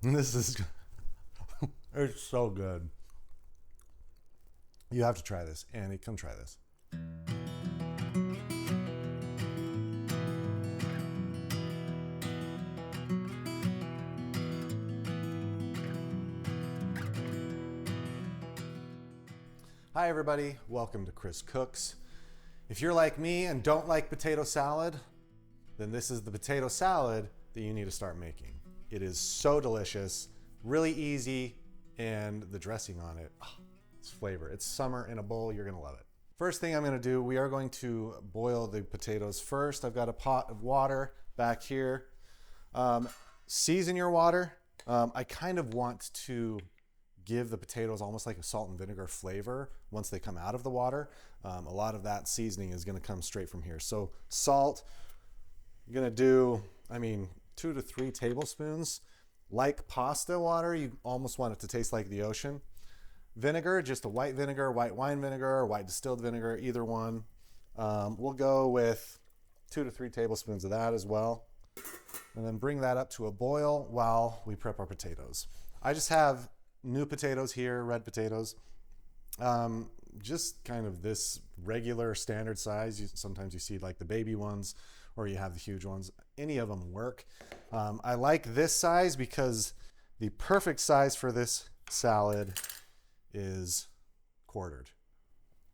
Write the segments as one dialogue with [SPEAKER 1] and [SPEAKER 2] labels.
[SPEAKER 1] This is, it's so good. You have to try this. Annie, come try this. Hi everybody, welcome to Chris Cooks. If you're like me and don't like potato salad, then this is the potato salad that you need to start making. It is so delicious, really easy, and the dressing on it, it's flavor. It's summer in a bowl, you're gonna love it. First thing I'm gonna do, we are going to boil the potatoes first. I've got a pot of water back here. Season your water. I kind of want to give the potatoes almost like a salt and vinegar flavor once they come out of the water. A lot of that seasoning is gonna come straight from here. So salt, you're gonna do, 2 to 3 tablespoons. Like pasta water, you almost want it to taste like the ocean. Vinegar, just a white vinegar, white wine vinegar, or white distilled vinegar, either one. We'll go with 2 to 3 tablespoons of that as well. And then bring that up to a boil while we prep our potatoes. I just have new potatoes here, red potatoes. Just kind of this regular standard size. Sometimes you see like the baby ones or you have the huge ones. Any of them work. I like this size because the perfect size for this salad is quartered.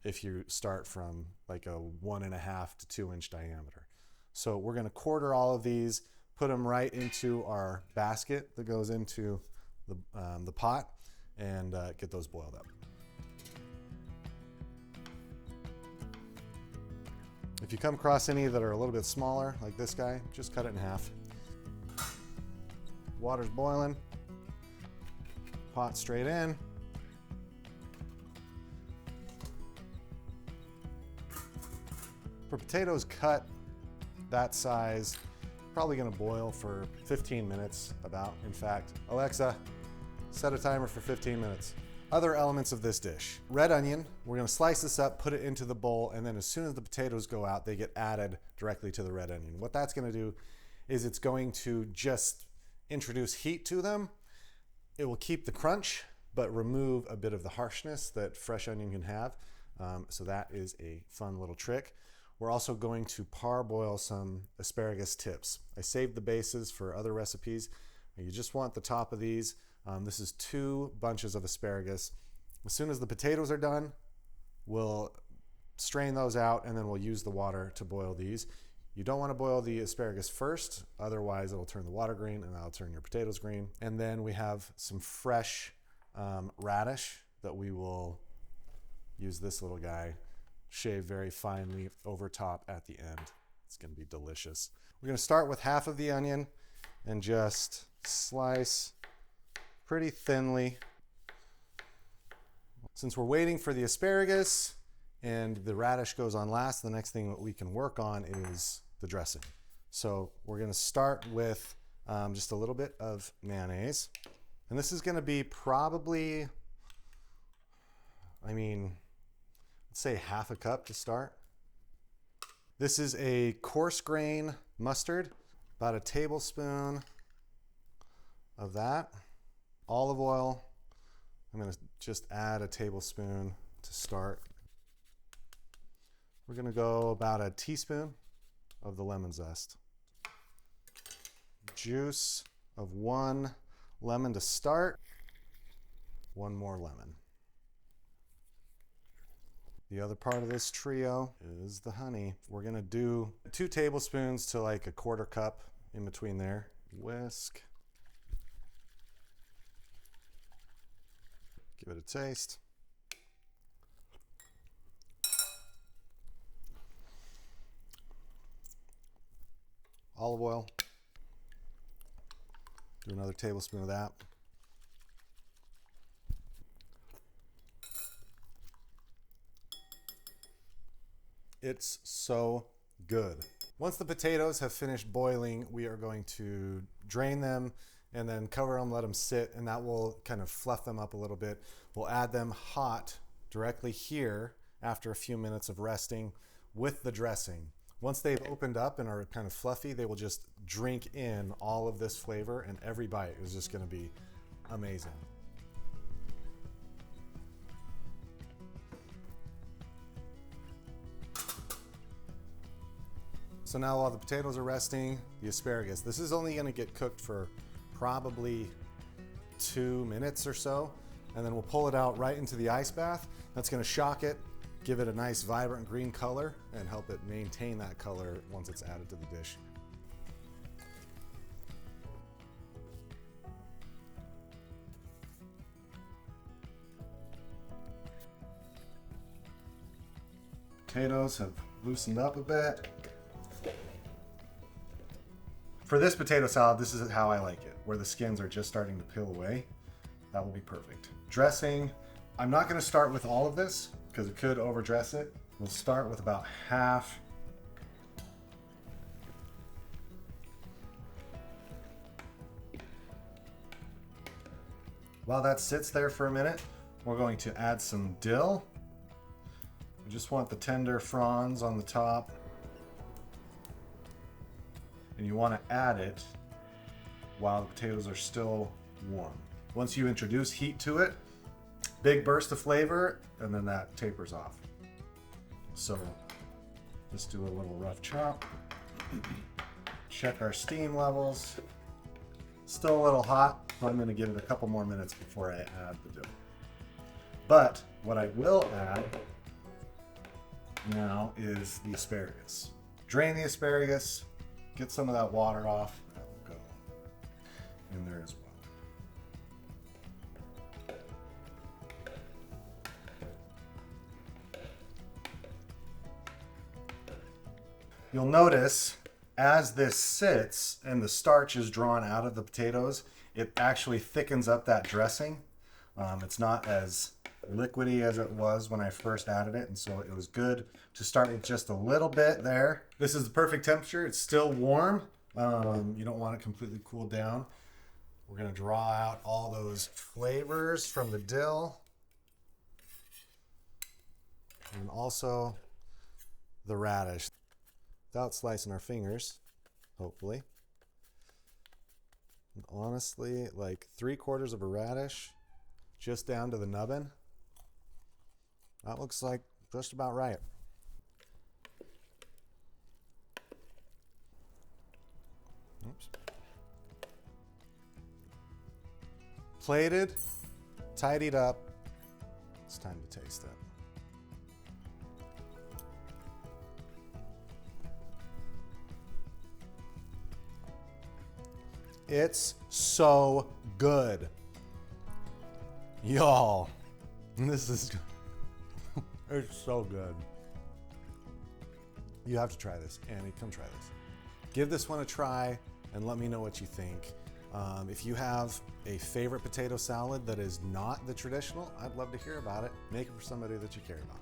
[SPEAKER 1] If you start from like a 1.5 to 2 inch diameter. So we're gonna quarter all of these, put them right into our basket that goes into the pot, and get those boiled up. If you come across any that are a little bit smaller, like this guy, just cut it in half. Water's boiling, pot straight in. For potatoes cut that size, probably gonna boil for 15 minutes about, in fact. Alexa, set a timer for 15 minutes. Other elements of this dish. Red onion, we're gonna slice this up, put it into the bowl, and then as soon as the potatoes go out, they get added directly to the red onion. What that's gonna do is it's going to just introduce heat to them. It will keep the crunch, but remove a bit of the harshness that fresh onion can have. So that is a fun little trick. We're also going to parboil some asparagus tips. I saved the bases for other recipes. You just want the top of these. This is 2 bunches of asparagus. As soon as the potatoes are done, we'll strain those out and then we'll use the water to boil these. You don't want to boil the asparagus first, otherwise it'll turn the water green and that'll turn your potatoes green. And then we have some fresh radish that we will use this little guy, shave very finely over top at the end. It's gonna be delicious. We're gonna start with half of the onion and just slice pretty thinly. Since we're waiting for the asparagus and the radish goes on last, the next thing that we can work on is the dressing. So we're gonna start with just a little bit of mayonnaise. And this is gonna be probably, let's say half a cup to start. This is a coarse grain mustard, about a tablespoon of that. Olive oil, I'm gonna just add a tablespoon to start. We're gonna go about a teaspoon of the lemon zest. Juice of 1 lemon to start. 1 more lemon. The other part of this trio is the honey. We're gonna do 2 tablespoons to like a 1/4 cup in between there. Whisk. Give it a taste. Olive oil. Do another tablespoon of that. It's so good. Once the potatoes have finished boiling, we are going to drain them and then cover them, let them sit, and that will kind of fluff them up a little bit. We'll add them hot directly here after a few minutes of resting with the dressing. Once they've opened up and are kind of fluffy, they will just drink in all of this flavor, and every bite is just going to be amazing. So now while the potatoes are resting, the asparagus, this is only going to get cooked for probably 2 minutes or so, and then we'll pull it out right into the ice bath. That's going to shock it, give it a nice vibrant green color, and help it maintain that color once it's added to the dish. Potatoes have loosened up a bit. For this potato salad, this is how I like it, where the skins are just starting to peel away. That will be perfect. Dressing, I'm not going to start with all of this because it could overdress it. We'll start with about half. While that sits there for a minute, we're going to add some dill. We just want the tender fronds on the top. And you want to add it while the potatoes are still warm. Once you introduce heat to it, big burst of flavor, and then that tapers off. So just do a little rough chop. Check our steam levels. Still a little hot, so I'm going to give it a couple more minutes before I add the dough. But what I will add now is the asparagus. Drain the asparagus, get some of that water off. That will go in there as well. You'll notice as this sits and the starch is drawn out of the potatoes, it actually thickens up that dressing. It's not as liquidy as it was when I first added it, and so it was good to start with just a little bit there. This is the perfect temperature. It's still warm. You don't want it completely cooled down. We're going to draw out all those flavors from the dill, and also the radish, without slicing our fingers, hopefully. And honestly, like 3/4 of a radish just down to the nubbin. That looks like just about right. Oops. Plated, tidied up. It's time to taste it. It's so good. Y'all, this is, it's so good. You have to try this. Annie, come try this. Give this one a try and let me know what you think. If you have a favorite potato salad that is not the traditional, I'd love to hear about it. Make it for somebody that you care about.